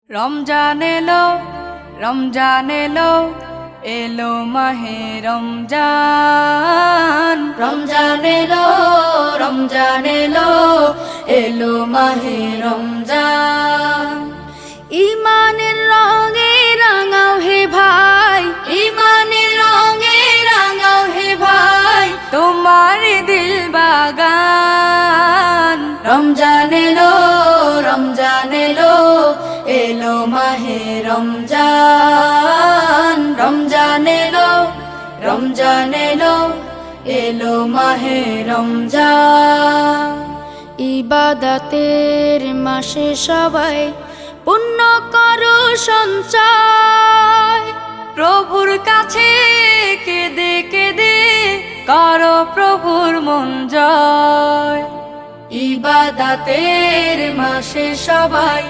রমজান এলো, রমজান এলো, এলো মাহে রমজান। রমজান এলো, রমজান এলো, এলো মাহে রমজান। ইমানের রঙে রাঙাও হে ভাই, ইমানের রঙে রাঙাও হে ভাই, তোমার দিল বাগান। রমজান এলো, রমজান এলো, এলো মাহে রমজান। রমজান এলো, রমজান এলো, এলো মাহে রমজান। ইবাদতের মাসে সবাই পুণ্য করো সঞ্চয়, প্রভুর কাছে কেঁদে কেঁদে করো প্রভুর মন জয়। ইবাদতের মাসে সবাই